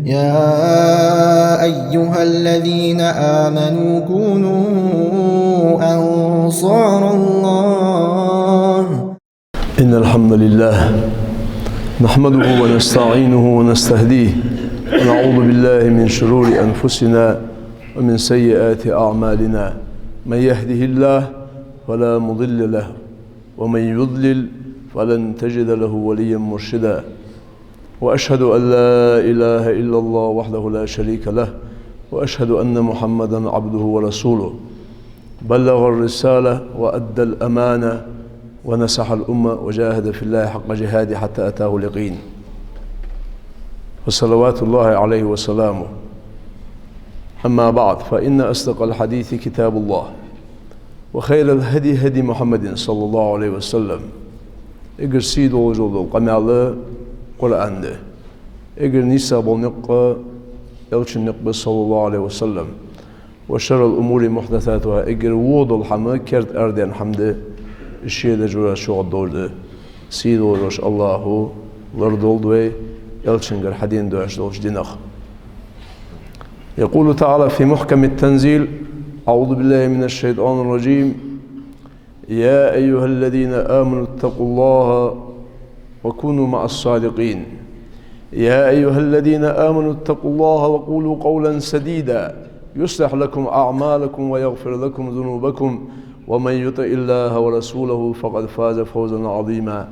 يا أيها الذين آمنوا كونوا أنصار الله. إن الحمد لله نحمده ونستعينه ونستهديه ونعوذ بالله من شرور أنفسنا ومن سيئات أعمالنا. من يهده الله فلا مضل له ومن يضلل فلن تجد له وليا مرشدا. وأشهد أن لا إله إلا الله وحده لا شريك له وأشهد أن محمدا عبده ورسوله. بلغ الرسالة وأدى الأمانة ونصح الأمة وجاهد في الله حق جهاده حتى أتاه اليقين. وصلوات الله عليه وسلامه. أما بعد، فإن أصدق الحديث كتاب الله وخير الهدي هدي محمد صلى الله عليه وسلم. إجر سيد وجود قمع قرآن ده إجر نساء بالنقة يلش النقبة صلى الله عليه وسلم. وشر الأمور محدثاتها إجر وود الحمد كرت أردن حمد الشيء ده جرى شو الدور ده سيد وروش الله لردول دوي يلشنجر حدين دوش دوش دينخ. يقول تعالى في محكم التنزيل: أعوذ بالله من الشيطان الرجيم. يا أيها الذين آمنوا اتقوا الله وكونوا مع الصادقين. يا أيها الذين آمنوا اتقوا الله وقولوا قولا سديدا يصلح لكم أعمالكم ويغفر لكم ذنوبكم ومن يطع الله ورسوله فقد فاز فوزا عظيما.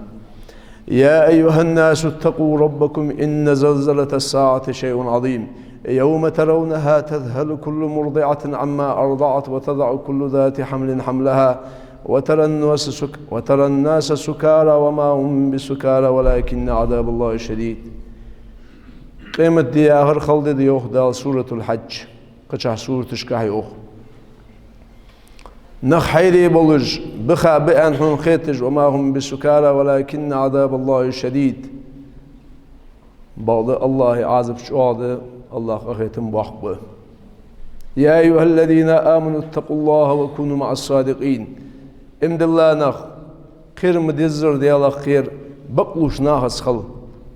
يا أيها الناس اتقوا ربكم إن زلزلة الساعة شيء عظيم يوم ترونها تذهل كل مرضعة عما أرضعت وتضع كل ذات حمل حملها وترى الناس سكارى وما هم بسكارى ولكن عذاب الله شديد. قيمة دي آخر خلد دي دال سورة الحج قشع سورة تشكاحي أخ نخ حيري بلج بخا بأن هم خيتج وما هم بسكارى ولكن عذاب الله شديد. بعض الله عازب شعاد الله أخيتم بحقه. يا أيها الذين آمنوا اتقوا الله وكونوا مع الصادقين. امد الله نخ خير مدزر ديالك خير بقلوش ناخص خل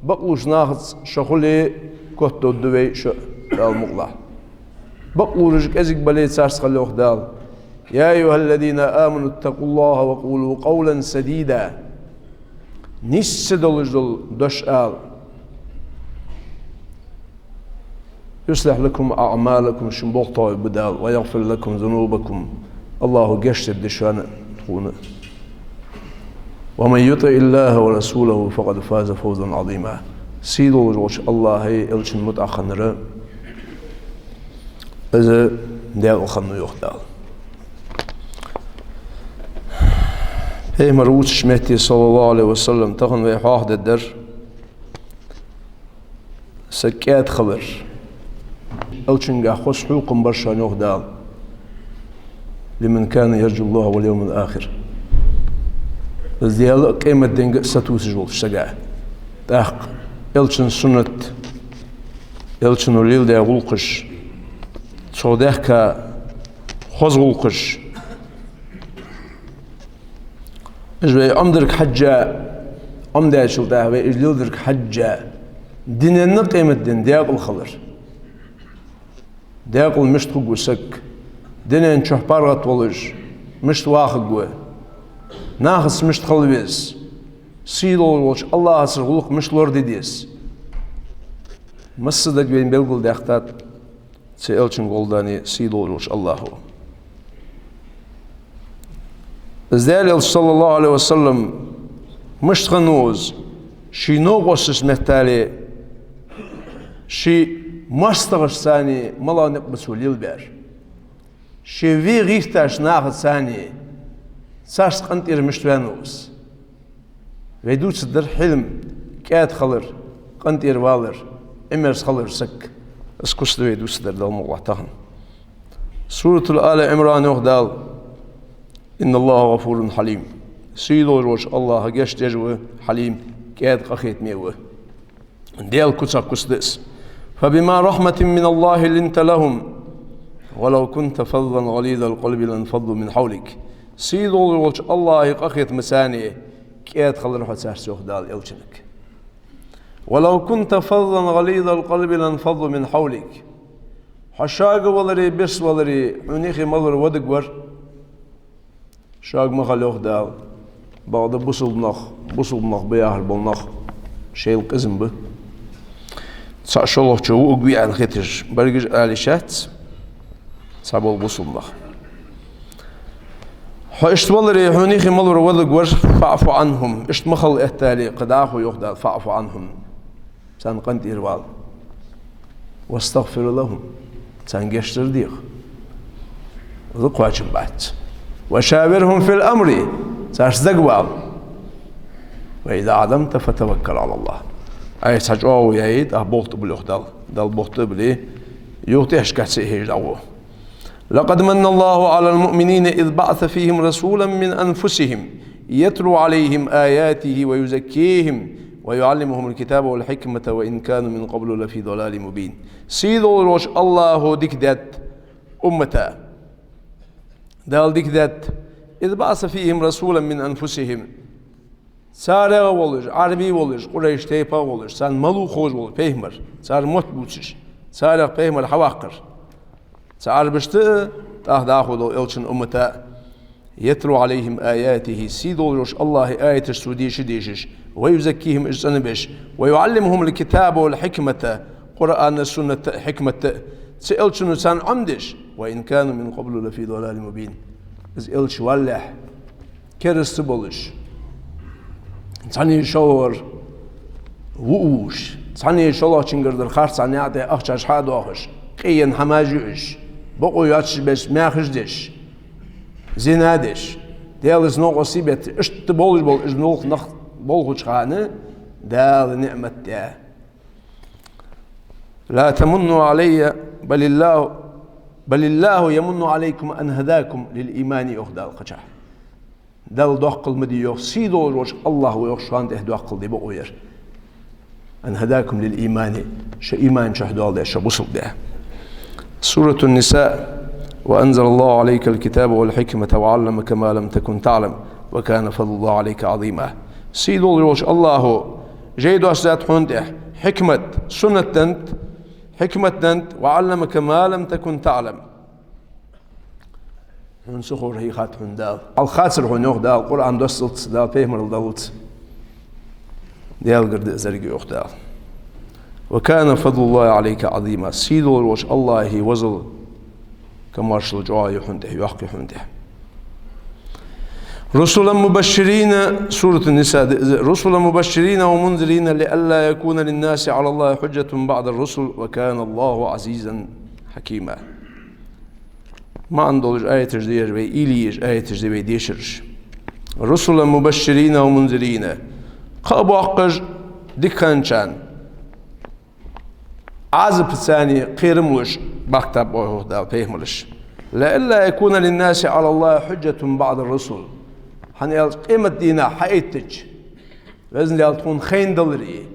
بقلوش ناخص شغلي كتو الدوي شو المقلع بقلوش ازيك بليت سارس خلوخ دال. يا أيها الذين آمنوا اتقوا الله وقولوا قولا سديدا نسدل دش آل يصلح لكم أعمالكم شنبوخ طيب بدال ويغفر لكم ذنوبكم. الله قشت الدشان تخونه. ومن يطع الله ورسوله فقد فاز فوزا عظيما. سيدو روش الله يلشن متأخنر إذا ديال خنو يختال. هي مروت شمتي صلى الله عليه وسلم تخن ويحاحد الدر سكات خبر ألشنجا خوش حوقم برشان يخدال لمن كان يرجو الله واليوم الآخر. الزيالة قيمة دينج ستوس جول شجاع تحق يلشن سنة يلشن وليل ده غلقش شو ده كخوز غلقش إجري أمدرك حجة أمدا شو ده وإجليل درك حجة ديننا قيمة دين دياق الخلر دياق المشت خو سك دينن شحبارات ولج مشت واخد جوا ناخس مشت خلبيس سيدو ولج الله أسر غلق مش لورد ديس مصدق بين بلغل داختات سيلشن غولداني سيدو ولج الله هو ازدال صلى الله عليه وسلم مش تغنوز شي نوغوس اسمتالي شي مستغش ثاني ملا نقبسو ليلبر شي في غيرتاش ناخد ثاني سارس قنطير مشتوانوس ويدوس در حلم كات خلر قنطير والر امرس خلر سك اسكوست ويدوس در دال مغلح تهن. سورة الآل عمران وخدال إن الله غفور حليم. سيدو روش الله جشت يجوه حليم كاد قخيت ميوه ديال كتسا كسدس. فبما رحمة من الله لنت لهم ولو كنت فظا غليظ القلب لانفضوا من حولك. سيدو روش الله قخيت مساني كاد خلر حساس يخدال يلشنك ولو كنت فظا غليظ القلب لانفضوا من حولك حشاق ولري بس ولري عنيخي مضر ودقور شاق مخلوخ دال بعد بصل بنخ بياهر بالنخ شيل قزم به شالله جو أقوي عن خطر برجع على شات سبب بصل بنخ حشت ولري عنيخي مضر ودقور فاعفوا عنهم اشت مخل اهتالي قداخو يخدال فاعفوا عنهم سان قنت إروال واستغفر لهم سان جشتر ديخ ذقوا بعد وشاورهم في الأمر ساش زقوال وإذا عدمت فتوكل على الله أي سجعوا يعيد بوخت بلوخ دال بوخت بلي يوتيش كسيه جاوه لقد من الله على المؤمنين إذ بعث فيهم رسولا من أنفسهم يتلو عليهم آياته ويزكيهم ويعلمهم الكتاب والحكمة وإن كانوا من قبل لفي ضلال مبين سيدو روش الله ديك دات أمتا دال ديك دات إذ بعث فيهم رسولا من أنفسهم سارة ولج عربي ولج قريش تيبا ولج سان ملو خوش ولج بيهمر سار موت بوتش سارة بيهمر حواقر سار بشتاء داخل إلشن أمتا يتلو عليهم آياته سيدو روش الله آية السوديش ديشش ويزكيهم إجسانبش ويعلمهم الكتاب والحكمة قرآن السنة حكمة سئلشن سان عمدش وإن كانوا من قبل لفي ضلال مبين إذ إلش والله كرست بولش تاني شور ووش تاني شلاه چنگردر خارس عني عده أخشاش حادوهش قيان حماجوش بقو ياتش بس ماخشدش زنادش ديالز نوغو سيبت اشت بولش بول إجنوخ نخ بولغوش خانه دال نعمة ده لا تمنوا علي بل الله يمن عليكم أن هداكم للإيمان أخدال القشح دال دوقل مدي يوخ سيدو روش الله ويوخشوان ده دوقل دي بقوير أن هداكم للإيمان شا إيمان شهدوال ده شا بصل ده سورة النساء وأنزل الله عليك الكتاب والحكمة وعلمك ما لم تكن تعلم وكان فضل الله عليك عظيما سيدو روش الله جيدو أسدات حنده حكمة سنة دنت حكمة دنت وعلمك ما لم تكن تعلم نسخور هي خات حندال الخاسر هنوخ دال القرآن دوستلت دال بيهمر الدولت ديال قرد زرقي أختال وكان فضل الله عليك عظيما سيدو روش الله وزل كمارشل جواي حنده يحقي حنده رسلا مبشرين سورة النساء رسلا مبشرين ومنذرين لئلا يكون للناس على الله حجة بعد الرسل وكان الله عزيزا حكيما ما عندوش آية تجدير بي إليش آية تجدير بي ديشرش رسلا مبشرين ومنذرين قابو أقج دكانشان عازب الثاني قيرموش بكتب وهو دال بيهملش لئلا يكون للناس على الله حجة بعد الرسل حنيال قيمة دينا حقيقتج لازم ليال تكون خين دلري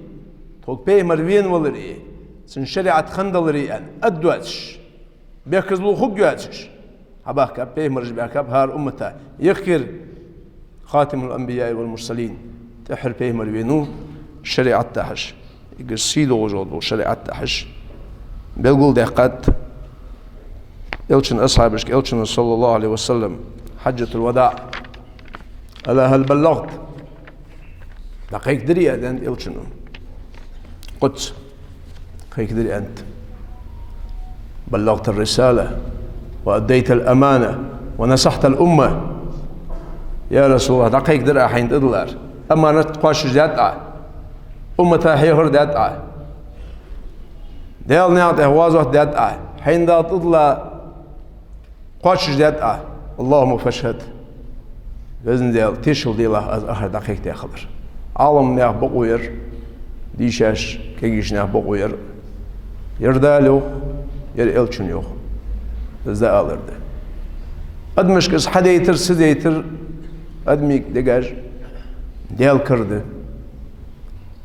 تقول بيهمر وين ولري سن شريعة خين دلري أن أدواتش بيكزلو خجواتش هباك بيهمرج بيكاب هار أمتا يخير خاتم الأنبياء والمرسلين تحر بيهمر وينو شريعة تحش يقصيدو وجودو شريعة تحش بيقول دقات إلشن أصحابك إلشن صلى الله عليه وسلم حجة الوداع ألا هل بلغت دقيق دري أنت إلشن قدس دقيق دري أنت بلغت الرسالة وأديت الأمانة ونصحت الأمة يا رسول الله دقيق دري حين تدلر أمانة قاش جدعة أمتها حيهر جدعة ديال نعطي هوازه جدعة حين دا تطلع قاش جدعة اللهم فاشهد لازم ديال تشل ديله از آخر دقيقة تأخذر عالم نياه بقوير ديشاش كيجيش نياه بقوير يردالو يرئلشن يوخ ازدا آلرده أدمش كس حدا يتر سد يتر أدميك دقاج ديال كرده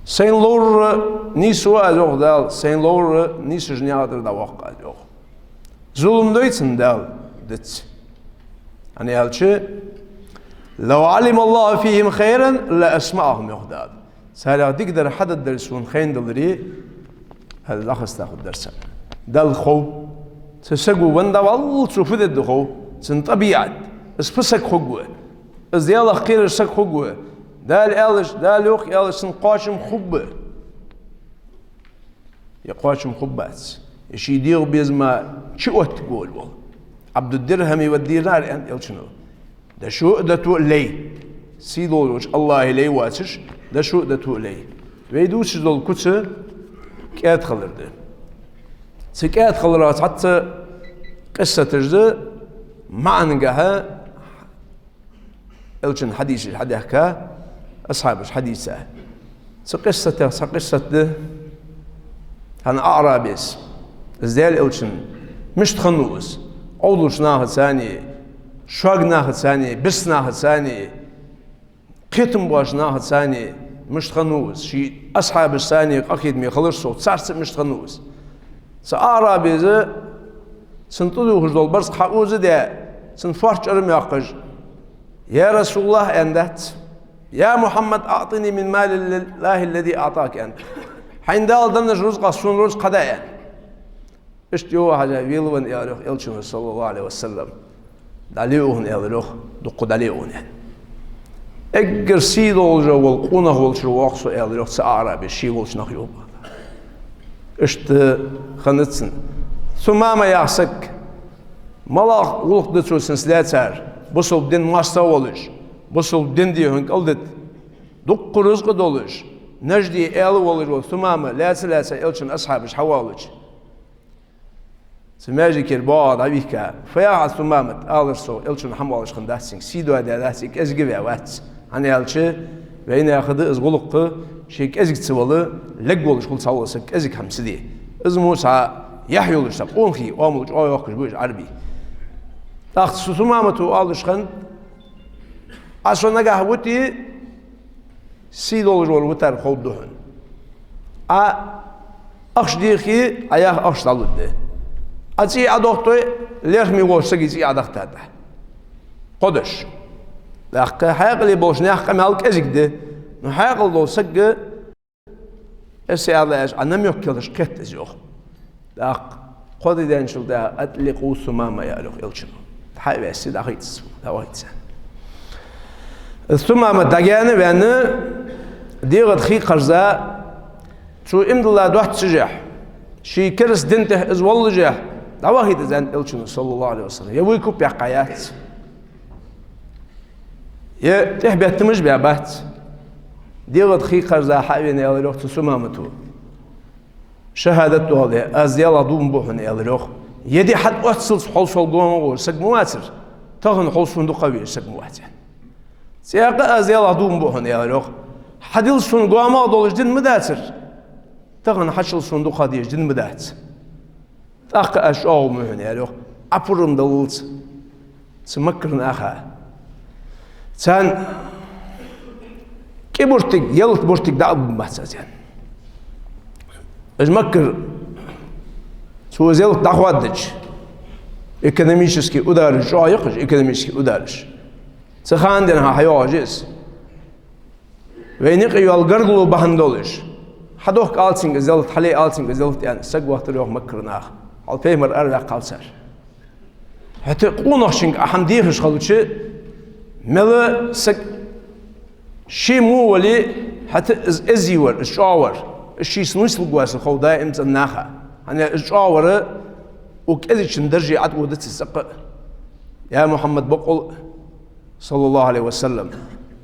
سين لور نيسو أزوخ دال سين لور نيسو جنيادر دا وقع أزوخ ظلم دويتن دال دتس يعني هالشي لو علم الله فيهم خيرا لأسمعهم يخداد سهلا تقدر حد الدرسون خين دلري هذا الأخص تاخد درسا ده الخو تسقو وندا والله تشوف ده الخو سن طبيعة اسفسك خجوة ازديال خير سك خجوة ده الالش ده لوخ الش سن قاشم خبة يقاشم خبات يشي يدير بيزما شو تقول والله عبد الدرهم والدينار أنت يلشنو ده شو ده تولي سيدولوش الله إليه واسش ده شو ده تولي ويدوش دول كتر كات خلرده سكات خلرات حتى قصة تجد معنقها يلشن حديث كا أصحابش حديثة قصة ده هن أعرابيس ازدال يلشن مش تخنوس أولوش ناخد ثاني شوق ناخد ثاني بس ناخد ثاني قيتم باش ناخد ثاني مش تخنوس شي أصحاب الثاني أكيد ميخلص صوت سارس مش تخنوس سأعرابي ذا سنتدو هجدول برس حقوز ده سنفرش أرم يقج يا رسول الله أندت يا محمد أعطني من مال الله الذي أعطاك أنت حين دال دنج رزق سون رزق قداء اشتيو حاجة ويلون يالوخ يلشون صلى الله عليه وسلم داليوهن يالوخ دقو داليوهن اگر سيد olca والقونه olca وقصو يالوخ سأعرابي شي olca نخيوب اشت خنتسن ثمما يحسك ملاق ولق دتسو سنسلاتر بصل دين ماستا ولش بصل دين ديهن قلدت دقو رزق دولش نجدي ايلو ولش ثمما لاسا يلشن أصحابش حوالش سماجي كرباء عبيكا فيا ثمامت آلرسو إلشن حمالش خنداسين سيدو هذا داسيك أزجبي وات أنا يالشي بين ياخذ إزغلق شيك أزج تسوله لقولش كل صالسك أزج همسدي إزمو سا يحيولش تقونخي واملش أو يوقش بوج عربي تاخذ ثمامتو آلرش خن أصلا نجاه وتي سيدولش والوتر خودهن أخش ديخي أياه أخش طالده أتي أدوتي ليخمي وشتكي تي أدختاته قدش لأخ حاقلي بوش ناخ مالك أزيكده نحاقل دو سجى أسي ألاش أنا ميوكلش كت أزيوخ لأخ قدي دانشل دا أتلقوا ثمامة يالوخ يلشنو حايب أسي دا خيتس دا وحيتسان الثمامة داقياني بأنه ديغت خي قرزا شو إمد الله دوحت سجح شي كرس دنته إزوال جاه دواهي دزان إلشنو صلى الله عليه وسلم يويكو بيقايات تحبي التمج بيابات ديغت خي قرزا حاوين يالروخ تسمامتو شهادتو هذا أزيالا دوم بوحن يالروخ يدي حد أتصل حول شلقوان سقمواتر تغن حول صندوقوي سقمواتر سياق أزيالا دوم بوحن يالروخ حديل صندوقما دولش دين مداتر تغن حشل صندوق ديش دين مدات تاق أشعو مهن يالوخ أبرم دولت سمكرن أخا تان كي بورتك يلت بورتك دعب بمحساسيان أجمكر سو زيلت دعوادج إكاديميشسكي أدارج شو يقش إكاديميشسكي أدارج سخان دينها حيواجز وينيق يالقرقلو بهندولش حدوك آلتين زلت حلي آلتين زلت يعني سقوه تلوه مكرناه على فيمر أربع قالسر حتى قونش شنك أحمديهش خلوتشي ملا سق شي مو ولي حتى إزيور الشاور الشي سنويس الجواس الخو دائم تناخا أنا الشاور وكذا شندرجي عد ودت السق يا محمد بقول صلى الله عليه وسلم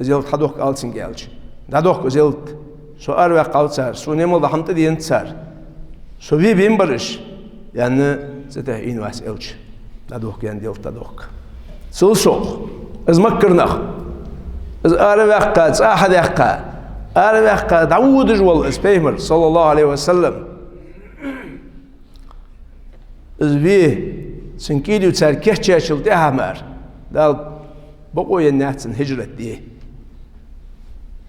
زلت حدوك آلتين جالش دادوك زلت سو أروع قالسر سو نمل دحمت دين سر سو بين برش يعني ستهين واس إلش دادوك يعني ديل دادوك سلسوخ إز مكرناخ إز أروع قاد أحد يحقا أروع قاد داود جوال إسبيمر صلى الله عليه وسلم إز بيه سنكيدو تسار كيشتشل تهمر دال بقوا يناتن هجرة ديه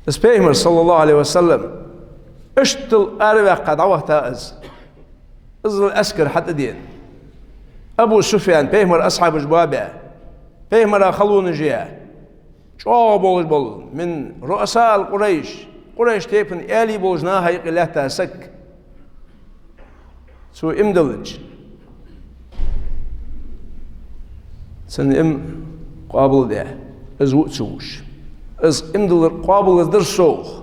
إسبيمر صلى الله عليه وسلم اشتل أروع قاد عوهتا إز الأسكر حتى دين أبو سفيان بيهمر أصحاب جوابه بيهمر خلون جيا شو بول من رؤساء القريش قريش تيبن آلي بوجنا هاي قلاتها سك سو امدلج سن قابل ده از وقتوش از امدل قابل از در سوخ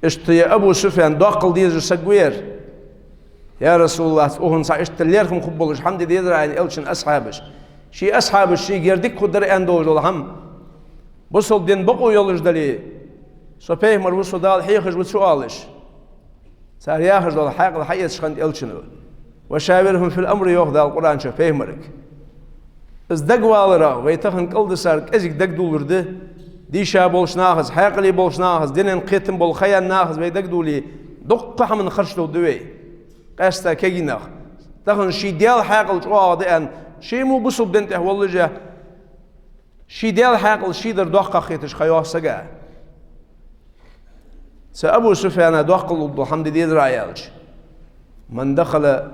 اشتي ابو سفيان داقل ديز سقوير يا رسول الله اوهن سا اشتليركم قبلش حمد ديدر عن الشن اصحابش شي اصحابش شي جردك قدر اندوج هم بوصل دين بقو يولج دلي سو بيمر وصل دال حيخج وسؤالش صار ياخذ دال حق الحيس خند الشنو وشاورهم في الامر ياخذ القران شو بيمرك از دقوالرا ويتخن قلد سارك ازيك دقدولرده ديشا بولش ناخذ حاقلي بولش ناخذ دينن قيتم بول خيان ناخذ ويدقدولي دقه من خرجتو دوي قاستا كيناخ تخن شي ديال حاقل جواد ان شي مو بصب دنت والله شي ديال حاقل شي در دقه خيتش خيوا سقا سأبو سفيان دقل الحمد ديد رايالج من دخل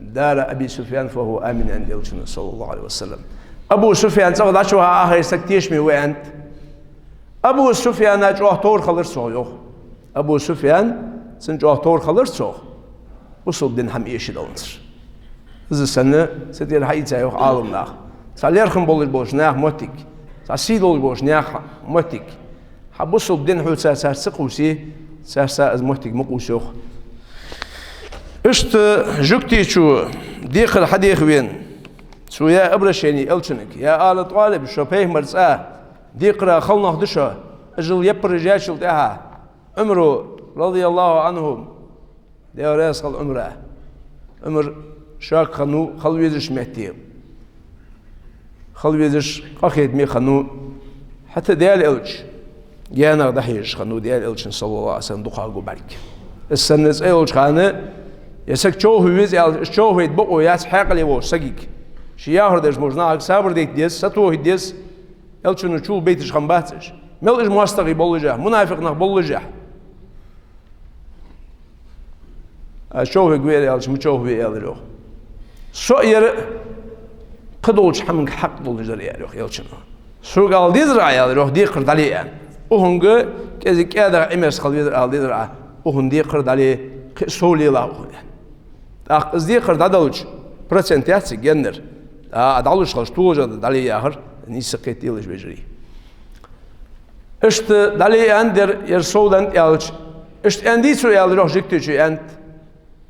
دار أبي سفيان فهو آمن عند الرسول صلى الله عليه وسلم أبو سفيان تقول أشوها آخر سكتيش مي وأنت أبو سفيان أجوه طور خلر صويو أبو سفيان سنجوه طور خلر صو وصل دين هم إيش دونتر إذا سنة ستير حي تايو عالم ناخ ساليرخم بولش بوش ناخ موتيك ساسيدول بوش ناخ موتيك حبوصل دين حول سار سقوسي سار از موتيك مقوسوخ اشت جوكتي شو ديخ الحديخ وين شو يا ابرشيني الشنك يا آل طالب شو بيه مرساه ديقرا خلنا خدشة اجل يبر رجاشل تاها عمره رضي الله عنهم ديو راس خل عمره عمر شاك خنو خلويزش مهتير خلويزش قاخيد مي خنو حتى ديال الج جانا ضحيش خنو ديال الج صلى الله عليه وسلم دقاقو بالك السنة الج خانه يسك شو هويز يال شو هيد بقو ياس حقلي وو سقيك شياهر دش مجنا صبر ديك ديس ستو هيديس يلشنو شو بيتش خمباتش ملج مواستغي بولجه منافق نخ بولجه شو هيغوير يالش مشو هو يالرو سوير قدولش حمك حق بولجر يالرو يلشنو سو قال ديزرا يالرو دي قردالي وهنگ كزي كادا امس خليدر ال ديزرا وهن دي قردالي سولي لا از دي قردالش процентяци генер адалуш خشتوجا دالي ياهر نيسقيت يلش بجري اشت دالي اندر يرسولن يالش اشت اندي سو يال روح جكتي انت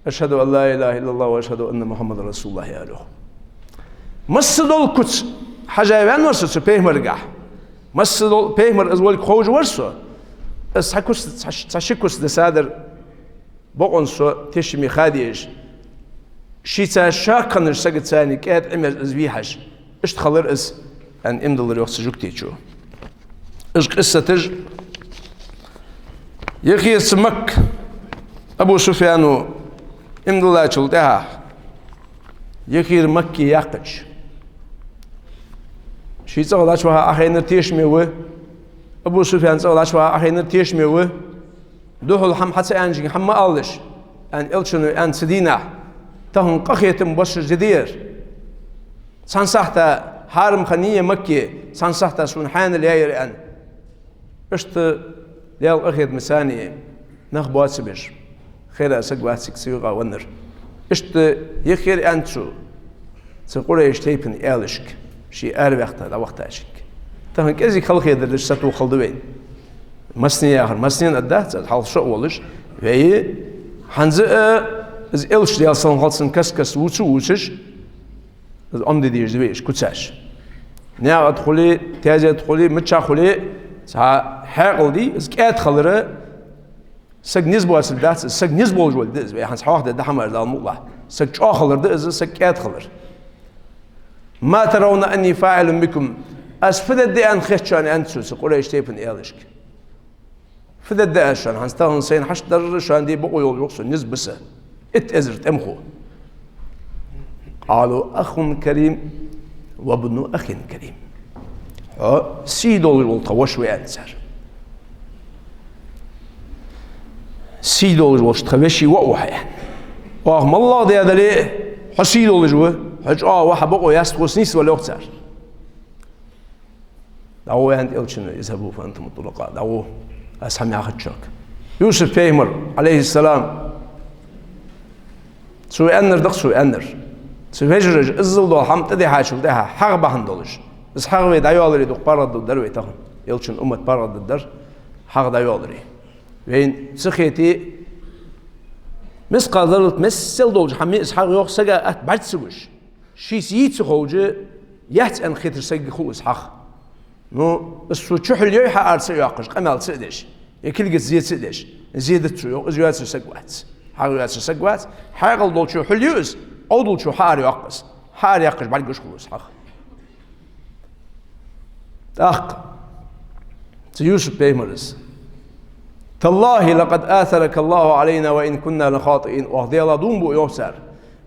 اشهد ان لا اله الا الله واشهد ان محمد رسول الله يالو مسدول كوتس حاجه وين ورس بيمرغا مسدول بيمر از ول خوج ورس اس حكوس تشكوس دسادر بقونسو تشمي خاديش شيتا شاكن سقط ثاني كاد امز ازبيحش اش تخلر اس ان امدل يوخ جوكتيچو اش قصه تج يخي سمك ابو سفيان امدل چلتها يخير مكي ياقش شيتا ولاشوا اخينر تيشميو ابو سفيان ولاشوا اخينر تيشميو دوحل حم حتى انجي حم قالش ان الشنو ان سدينا تهون قخيتم بش جدير سانسحتا حارم خنية مكة سانسحتا سبحان الياير ان اشت ليال اخيت مساني نخبوات سبش خير اسقوات سكسيغا ونر اشت يخير انتشو تقول يشتيبن الشك شي اربختا لا وقت اشك تهون كزي خلق يدر ستو خلدوين مسني اخر مسنين ادات حال شو ولش وهي حنز از الش ديال سنغالسن كسكس وچوچش از ام دي ديش كوتساش نيا ادخلي تاجي ادخلي متشاخلي سا حقلدي از كات خلره سجنيز بواس دات سجنيز بولج ول دز بي حنس حواخد دحمر دال مولا سجا خلر از سكات خلر ما ترون اني فاعل بكم اسفد دي ان خشان انتسو قريش تيبن الشك فدد عشان هنستاهن سين حشدر شان دي بقوا يوصل نسبسه اتأزرت امخو قالوا اخ كريم وابن اخ كريم سيدول والطوش وانسر سيدول وش تخوشي ووحي واهم الله دي هذا ليه حسيدول جوا حج واحد بقوا ياستوس نيس ولا اختار دعوه عند الشنو يذهبوا فانتم الطلقاء دعوه أسحم يا خدشك يوسف بيمر عليه السلام سوي أنر دق سوي أنر سوي هجرج إزل دول حم تدي حاشو ده حق بحن دولش بس حق ويد أيوالري دق بارد الدر ويتهم يلشن أمة بارد الدر حق دا أيوالري وين سخيتي مس قادرت مسل دولج حمي إسحاق يوخ سجا أتبعت سوش شي سيت سخوجة يحت أن خيتر سجى خو إسحاق نو السوتشوح اليوم حارس ياقش قمال سدش يكل جت زيد سدش زيدت شو زيادة سجوات حاول سجوات حاول دول شو حليوس أو دول شو حار ياقش بعد جوش خو إسحاق يوسف بيمرس تالله لقد آثرك الله علينا وإن كنا لخاطئين وهذي الله دون بو يوسر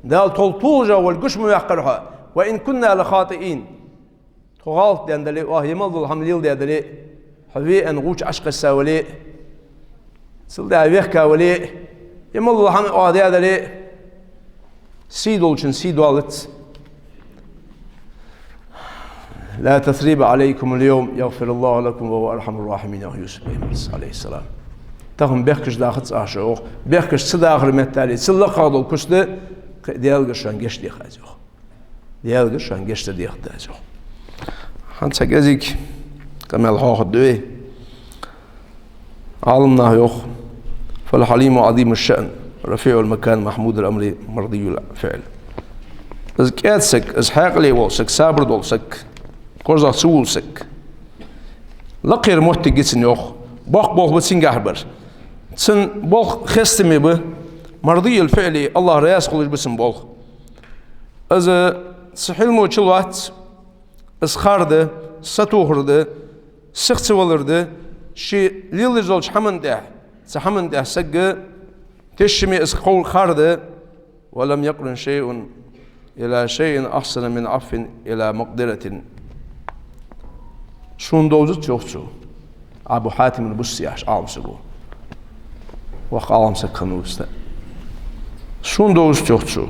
دال طلطوجة والقش ميحقرها وإن كنا لخاطئين تغالط دي اندلي وهي ملضو الحمليل دي اندلي حبي ان غوش عشق الساولي سلدي عبيخكا ولي يملضو الحمل وهذي اندلي سيدولشن سيدولت لا تثريب عليكم اليوم يغفر الله لكم وهو أرحم الراحمين يا يوسف عليه السلام تهم بيخكش داخل أشوخ بيخكش صداخر متالي سلقة دول كشت ديالغش شان جشت دي خازوخ ديالغش شان جشت دي خازوخ هنسا جزيك كما الحوخ الدوي عالمنا يوخ فالحليم عظيم الشأن رفيع المكان محمود الأمر مرضي الفعل إذ كاتسك إسحاق لي وسك صابر دولسك كورزا سولسك لقير موت جسن يوخ بوخ بتسنجحبر سن بوخ خستمي به مرضي الفعل الله رياس قلج بسن بوخ إذا سحيل موتشلوات إسخارده ستوهرده سخت ولرده شي ليل زوج حمن ده سجى تشمي إسخول خارده ولم يقرن شيء إلى شيء أحسن من عفو إلى مقدرة شون دوزت يوخشو أبو حاتم البصياش عاوسبو وقالم سكنوسته شون دوزت يوخشو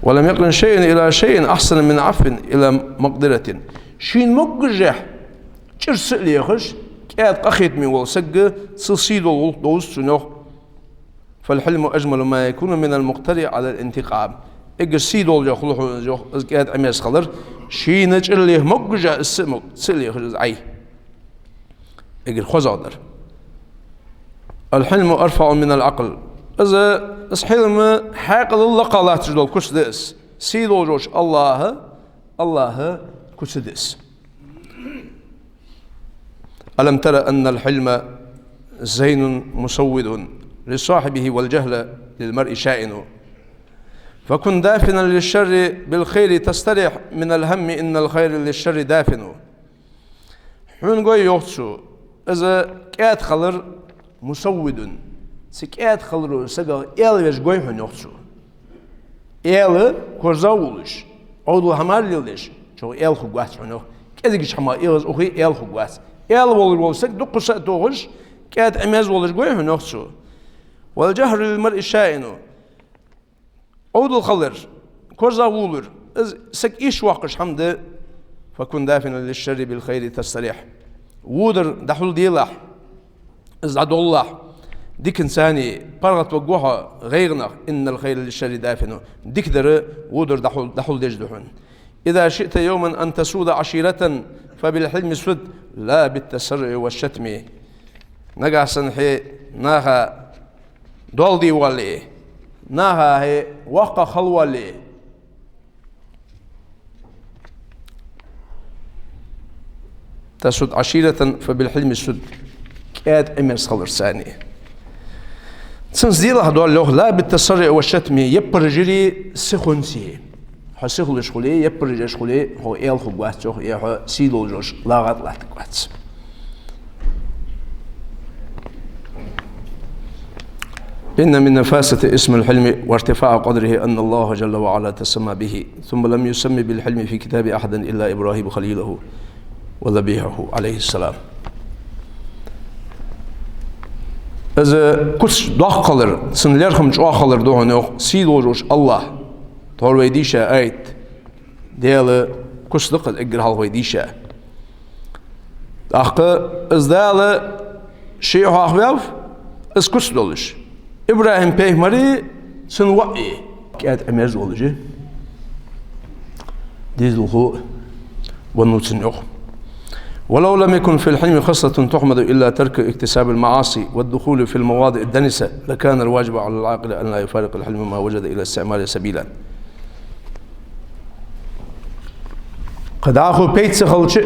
ولم يقرن شيء إلى شيء أحسن من عفو إلى مقدرة شين مقجح ترس ليخش كاد قخيت من والسجى سيدو دوزت نوخ فالحلم أجمل ما يكون من المقتدر على الانتقام إجا سيدول جو خلوه جو إزكاد عميس خلر شي نجر ليه مقجع السمق سليه خلص عي إجا الخزادر الحلم أرفع من العقل إذا الحلم حاقل الله قالات جدول كش ديس سيدول جوش الله كش ديس ألم ترى أن الحلم زين مسود لصاحبه والجهل للمرء شائن فكن دافنا للشر بالخير تستريح من الهم إن الخير للشر دافن حون قوي يوتشو إذا كاد خلر مسود سكاد خلر سقا إيل ويش قوي حون يوتشو إيل كورزاولش عودو همار ليلش شو إيل خقوات حونو كذلك حما إيلز أخي إيل خقوات إيل ولر سك دق سأتوغش كاد عماز ولش قوي حون يوتشو والجهر للمرء شائن عود الخلر كورزا وولر سك إيش واقش حمد فكن دافنا للشر بالخير تستريح وودر دحول ديلاح ازعد الله ديك إنساني برغت وقوها غيرنا إن الخير للشر دافن ديك در وودر دحول دجدحون إذا شئت يوما أن تسود عشيرة فبالحلم سد لا بالتسرع والشتم نقع سنحي ناها دول دي والي ناها هي وقع خلوالي تسد عشيرة فبالحلم سد كاد امس خلر ثاني تنزيل هدول له لا بالتسرع والشتم يبرجري سخنسي حسخل شغلي يبرج شغلي هو ايل خبوات جو يا سيلو جوش لاغات لاتكوات إن من نفاسة اسم الحلم وارتفاع قدره أن الله جل وعلا تسمى به ثم لم يسمي بالحلم في كتاب أحد إلا إبراهيم خليله وذبيحه عليه السلام إذا كنت داخلر سنلرهم جو آخلر دوهنه سيدو جوش الله تور ويديشة آيت ديال كنت دقل إجر هال ويديشة أخي إزدال şey hafif ıskus doluş. İbrahim peygamberi sın va'i kâd emez olucu. Dizluhu ve nutsin yok. ولو لم يكن في الحلم خصلة تحمد إلا ترك اكتساب المعاصي والدخول في المواضع الدنسة لكان الواجب على العاقل أن لا يفارق الحلم ما وجد إلى استعمال سبيلا. قد أخو بيت سخلش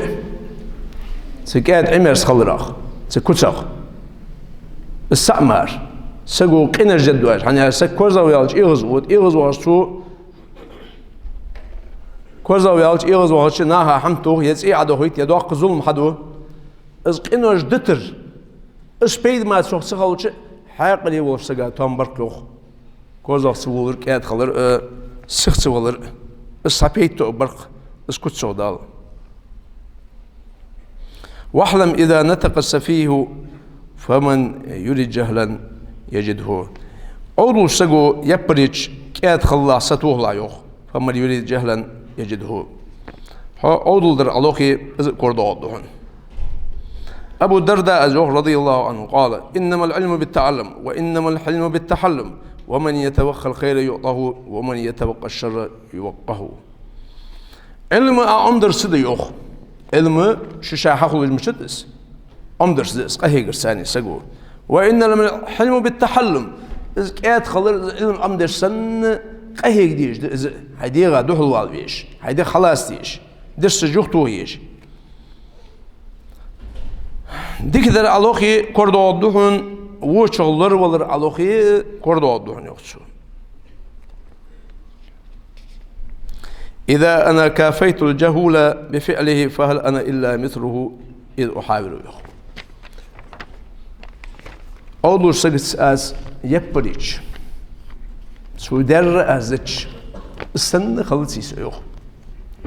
سكاد عمر سخلراخ سكوتسخ السعمار سقو قنر جدواج يعني سكوزا ويالج إغز وارسو كوزا ويالج إغز وارش ناها حمتو يزئي عدو هيت يدوق ظلم حدو إز قنر جدتر إز بيد ما تسوخ سخلش حاقلي وفسقا تنبرك لوخ كوزا سوولر كاد خلر سخ سوولر إز سابيتو برق إز كوتسو دال واحلم إذا نطق السفيه فمن يريد جهلا يجده أولو سقو يبريج كاد خلا ستوه لا يوخ فمن يريد جهلا يجده أولو در ألوخي كردو عدهن أبو الدرداء أزوخ رضي الله عنه قال إنما العلم بالتعلم وإنما الحلم بالتحلم ومن يتوقع الخير يعطه ومن يتوقع الشر يوقه علم أمدر سيد يوخ علم ششاحه المشدس أمدر سيد قهيقر ثاني سقو وإن الحلم بالتحلم إذ كاد خلر علم أمدر سن قهيق ديش هيدي غادو حلوال بيش هيدي خلاص ديش درس جوختو يش ديك در ألوخي كردو عدوهن وشغلر ولر ألوخي كردو عدوهن يوخسو إذا أنا كافيت الجهول بفعله فهل أنا إلا مثله إذ أحاول يخ أولو سجس أز يبريج سو در أزج السن خلصي سيوخ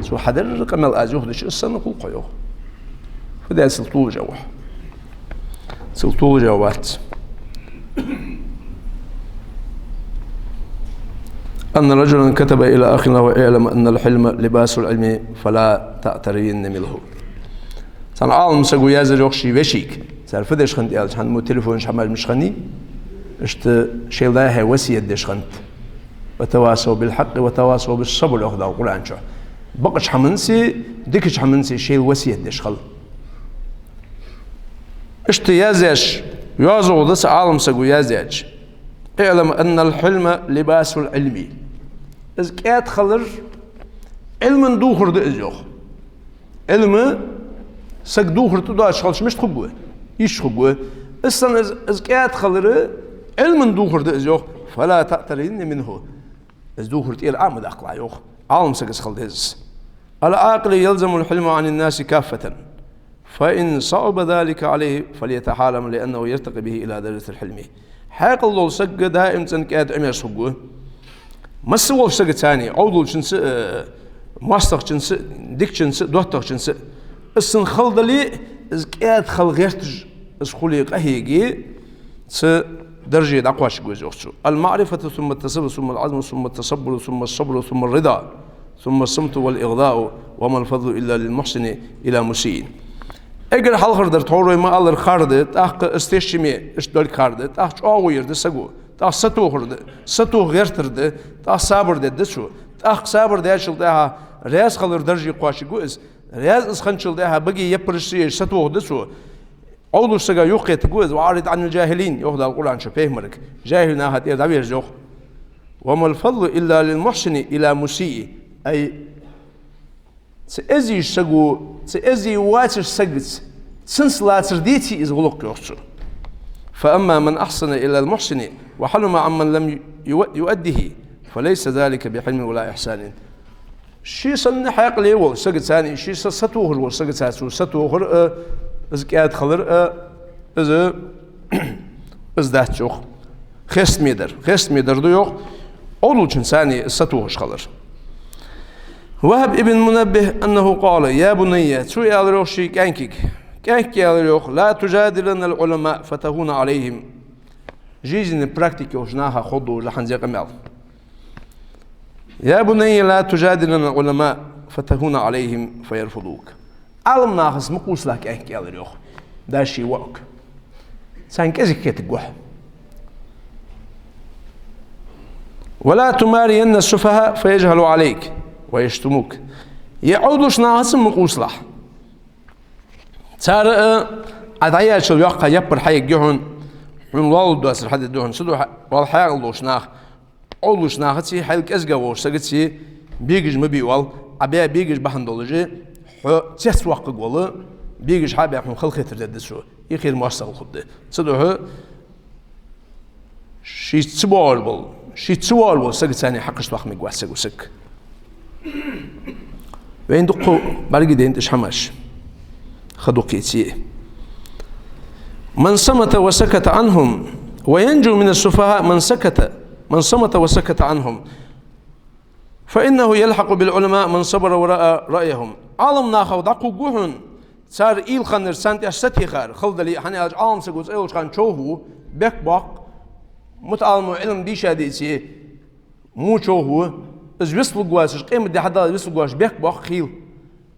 سو حدر قمل أزوخ دش السن خلق يوخ فده سلطول جوح سلطول جوات أن رجلا كتب إلى أخ له اعلم أن الحلم لباس العلم فلا تأترين منه. سان عالم سقو يازر يخشي وشيك. سار فدش خنت يالش هن مو تليفون شمال مش خني. اشت شيل ده وسيد دش خنت. وتواصوا بالحق وتواصوا بالصبر أخذ القرآن شو. بقش حمنسي ديكش حمنسي شيل وسيد دش خل. اشت يازش يازو دس عالم سقو يازج. اعلم أن الحلم لباس العلم. إذ كاد خلر علم دوخر ده إزيوخ علم سك دوخر تدا شخالش مش تخبوه إيش تخبوه إستن إذ كاد خلر علم دوخر ده إزيوخ فلا تأترين منه إذ دوخر تيل عامد أقلع يوخ عالم سك إسخل دهز العاقل يلزم الحلم عن الناس كافة فإن صعب ذلك عليه فليتحالم لأنه يرتقي به إلى درجة الحلم حاق الله سك دائم تنكاد عمر سقوه مسوول سق ثاني عودل شنس ماستر شنس ديك شنس دوتر شنس السن خلدلي إز كاد خل غيرتج إز خليق أهيجي س درجة أقواش جوز يخسو المعرفة ثم التصبر ثم العزم ثم التصبر ثم الصبر ثم الرضا ثم الصمت والإغضاء وما الفضل إلا للمحسن إلى مسيء اگر حلقر در طوره ما alır kardı tak isteşimi işdol kardı tak ağıyırdı sagu tak satuğurdu satuğ gertirdi tak sabır dedi şu tak sabır deşildi ha reas kalır derji qaşı göz reas isxançıldı ha bagi yapırışı satuğdu şu Ağolur saga yok et göz ve arid anil cahilin yok da Kur'an şu fehmerik cahil nahat ya da bir yok ve mal fadlu illa lil muhsini ila musii ay سأزي شجو سأزي واتر سجت سنس لا ترديتي إذ غلق يخشو فأما من أحسن إلى المحسن وحلم عمن لم يؤده فليس ذلك بحلم ولا إحسان شيء صن حق لي ولا سجت ثاني شيء ستوهر ولا سجت ثاني ستوهر إذ كاد خلر إذا إذ ده شوخ خست ميدر دو يوخ أولو ثاني ستوهر خلر وهب ابن منبه أنه قال يا بني شو يالروخ شي كانك يالروخ لا تجادلن العلماء فتهون عليهم جيزن براكتيك وجناها خضو لحنزيق مال يا بني لا تجادلن العلماء فتهون عليهم فيرفضوك علم ناقص مقوس لك كانك يالروخ ده شي وقت سان كزكيت جوه ولا تمارين السفهاء فيجهلوا عليك ويشتموك يعودوش ناقص مقوصلح صار أدعيا شو يقع يبر حي جهون من والد أسر حد الدهن سدوا والحياة اللوش ناخ أولوش ناختي حيلك أزجوش سجتي بيجج مبيوال أبيع بيجج بحندولجي تحس وقت قوله بيجج حابي أحنا خلق ترددسو يخير مؤسسة الخد سدوا شيء تسوال سجتاني حقش وقت مقوسك وسك وين دقوا برجدين تشحمش خدوا قيتي من صمت وسكت عنهم وينجو من السفهاء من صمت وسكت عنهم فإنه يلحق بالعلماء من صبر وراء رأيهم عالم ناخو دقوا جوهن صار إيل خنر سانت أشتي خير خلد لي حني أج عالم سجوز إيل خان شوهو بك باق متعلم علم ديش هديسي مو شوهو إز وصل جواش قيمة دي حدا وصل جواش بك باق خيل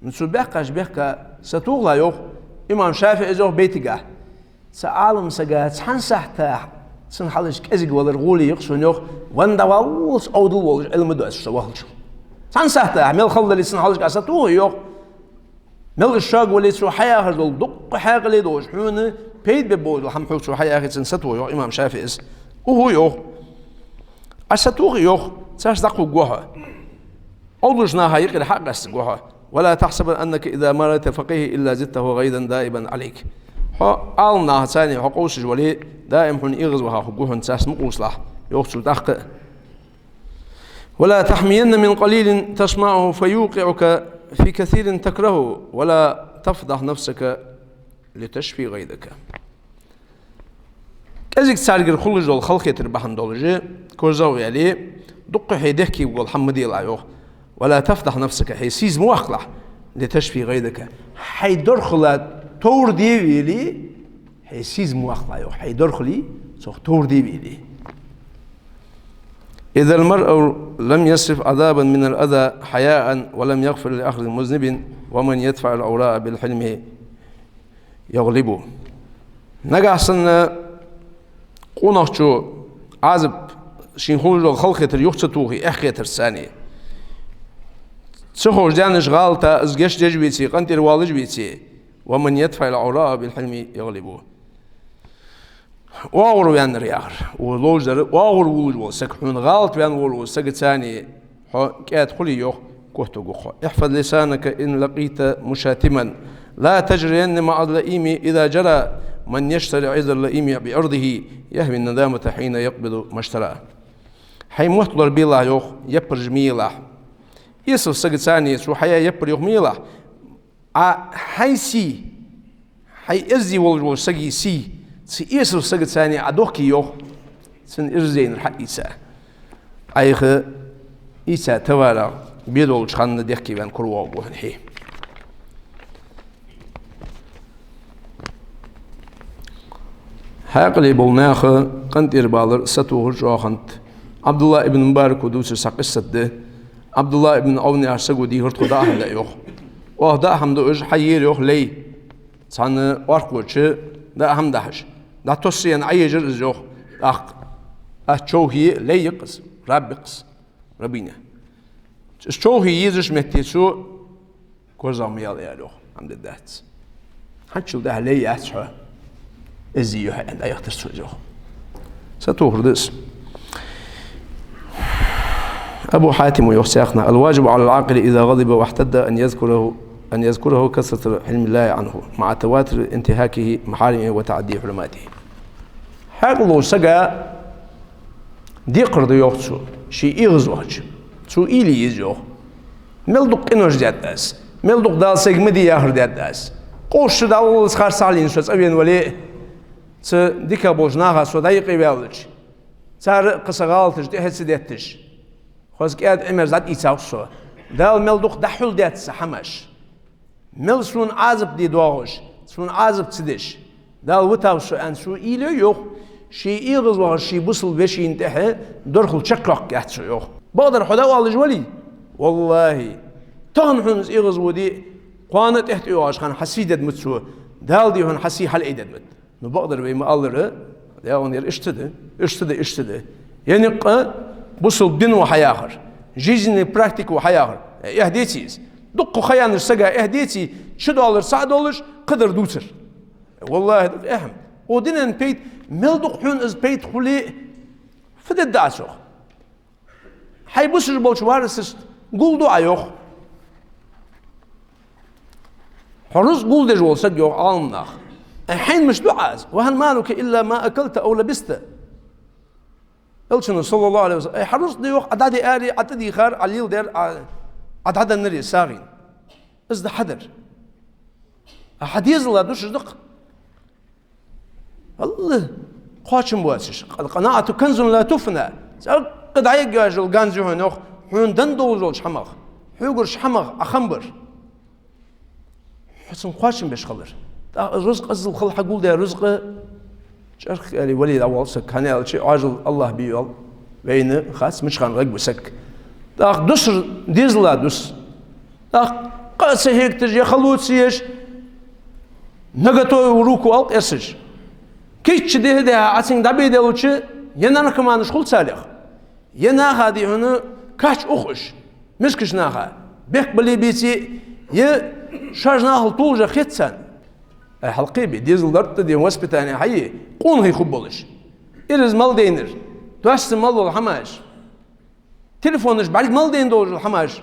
نسو بك ستوغلا يوخ إمام شافعي إزوه بيتجاه سأعلم سجات سحنسحته سنحلش كأزج ولا رغولي يقصون يوخ وندا والس أودل والش علم دو أسر سوالش سحنسحته ميل خلد اللي سنحلش كأسطوه يوخ ميل الشاق واللي سو حياة هردول دق حاجة اللي دوش حونه بيد ببود الحم حوك سو حياة أخي سنسطوه يوخ إمام شافعي إس وهو يوخ أسطوه يوخ ساش دقوا جوها أودلشنا هيقل حق أس جوها ولا تحسب أنك إذا مرت فقيه إلا زدته غيظا دائما عليك عالمنا ثاني حقوش ولي دائم حن إغزوها حقوهن ساس مقوصلح يوصل دقق ولا تحمين من قليل تسمعه فيوقعك في كثير تكرهه ولا تفضح نفسك لتشفي غيظك كذلك سارجر خلج والخلق يتربحن دولجي كوزاو يلي دق حيدكي والحمدي العيوخ ولا تفضح نفسك حيسيز مواخلح لتشفي غيظك حيدرخل تور ديوي لي حيسيز مواخلة يو حيدرخلي سوخ تور ديوي لي إذا المرء لم يصرف عذابا من الأذى حياء ولم يغفر لأخذ مذنب ومن يدفع الأوراء بالحلم يغلبه نجا سنة قناخشو عذب شينخول الخلق يتر يخشتوه أخي ترساني سخور جانش غالتا ازجش ججبيتي قنتر والج بيتي ومن يدفع العراء بالحلم يغلبه واغر بيان رياغر ولوج واغر ولوج وسكحون غلط بيان ولوج سكت ثاني كات خلي يوخ كهتو جوخ احفظ لسانك إن لقيت مشاتما لا تجرين مع اللئيم إذا جرى من يشتري عز اللئيم بأرضه يهوي الندامة حين يقبض ما اشتراه حي محتضر بيلا يوخ يبر جميلة يصف سكت ثاني سو حيا يبر يوخ ميلة حي سي حي ازي ولوج سكي سي يصف سكت ثاني عدوكي يوخ سن ارزين الحقيسة ايخ إيسا توارا بيدول شخان ديكي بان كروه وهنحي هاقلي بولناخ قنت إربالر ستوه جوخنت عبد الله ابن مبارك ودوس ساقسة ده عبد الله ابن عوني أرسقو دي هرتو داهم دا يوخ داهم دا اج حيير يوخ لي سان وارقوش داهم داهش دا توسيان أي جرز يوخ أشوهي لي يقص رب يقص ربينا أشوهي يزش مهتيسو كوزام يالي يالوخ عمد الدهت هاتشو ده لي يأتشو إزي يوحي عند أي اختر سوجوخ ستوهر دس أبو حاتم يوساقنا الواجب على العاقل إذا غضب واحتد أن يذكره كثرة حلم الله عنه مع تواتر انتهاكه محارمه وتعدي حرماته حقلو سقا دي قرد يوخسو شي إغزوهج سو إيلي يزيوخ ملدوك إنوش دياداس ملدوك دال سيغمدي ياهر دياداس قوش دال سخار سالين سوز أبين ولي ديكا بوجناها سو دايقي بيالج صار قصة غالطش دي هتس ديتش خوز كياد امر زاد ايتاوسو دال ملدوك دحول ديتس حمش مل سون عازب دي دواغش سون عازب تسدش دال وتاوسو ان سو إيلو يوخ شي إيغز وغر شي بصل بشي انتحي درخل شكرق يحتسو يوخ بقدر حداو على جولي والله تغن حنز إيغز ودي قوانت احت يوغش خان حسي دد متسو دال دي هن حسي حل ايدد مت نبقدر بيما ألره يا ونير اشتدي يعني بصل دين وحياخر جيزني براكتيك وحياخر اهديتيز دقوا خيان السجا اهديتي $2 $1 قدر دوتر والله اهم ودين بيت ملدق حون از بيت خلي فدد داسوخ حيبص البولش وارسس قول دو عيوخ حرص قول دي جول سجيو عالناخ الحين مش دعاز وهل مالك إلا ما أكلت أو لبست قلت صلى الله عليه وسلم حرص ديوخ عدادي آري عدادي خار عليل دير عداد النري ساغين ازد حدر حديث الله دوش دق الله قاتشم بواسش القناعة كنز لا تفنى قد عيق ياجل غانزو هنوخ حون دندول جول شحمغ حوغر شحمغ أخنبر حسن قاتشم بيش خلر رزق أزل خل حقول ده رزق شرخ يعني ولي الأول سك هني شيء عاجل الله بيول بين خاص مش خان رقب سك داخ دسر ديزلا دس داخ قاس هيك تجي خلوت سيش نقطو وروكو ألق أسج كيتش ده عسين دبي ده وش ينانا كمان شغل سالخ ينا هذه هنا كاش أخش مسكش ناها بيك بلي بيتي ي شارجنا هالطولجة خيتسان حلقي بي ديزل درت دي وسبتاني حي قون هي خبولش إرز مال دينر تواسس مال الحماش تليفونش بعد مال دين دول الحماش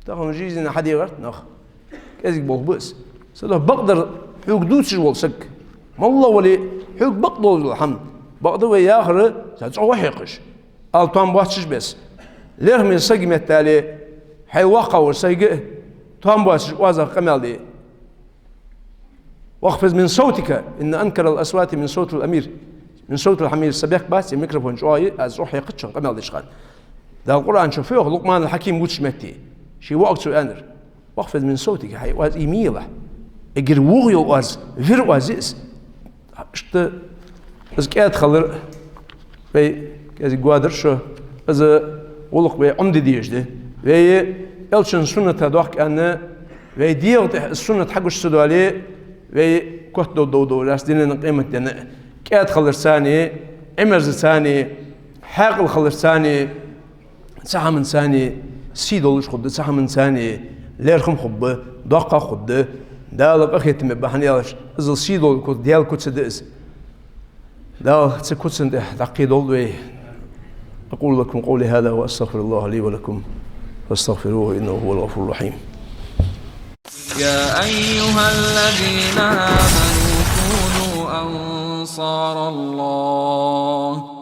تاخذ جيزنا حدي غرت نخ كازيك بول بس سلو بقدر حوق دوتش والسك والله ولي حوق بقدر الحمد بقدر ويا آخر تتصو حيقش الطعم بواتش بس ليه من سجمة تالي حي وقع وسيجه طعم بواتش وازا كمال دي واخفض من صوتك إن أنكر الأصوات من صوت الأمير من صوت الحمير السباق بس الميكروفون شوية از روح يقتشن قمال ديشخان ده القرآن شوفوه لقمان الحكيم قوتش متي شي وقت سؤالر واخفض من صوتك حي واز إيميلة اجر وغيو واز فير وازيس اشت از كاد خلر في كازي قادر شو از ولق بي عمدي ديش ده في يلشن سنة دوك أن في ديوت السنة حقش سدوالي في كوت دو راس ديننا قيمة دنا كاد خلر ثاني عمرز ثاني حاقل خلر ثاني سهم ثاني سيدولش خد سهم ثاني ليرخم خب دقة خد دالك أخيت مبهنيالش إذا سيدول كود ديال كود سدس دال تكود سند تعقيدول وي أقول لكم قولي هذا وأستغفر الله لي ولكم فاستغفروه إنه هو الغفور الرحيم. يا أيها الذين آمنوا كونوا أنصار الله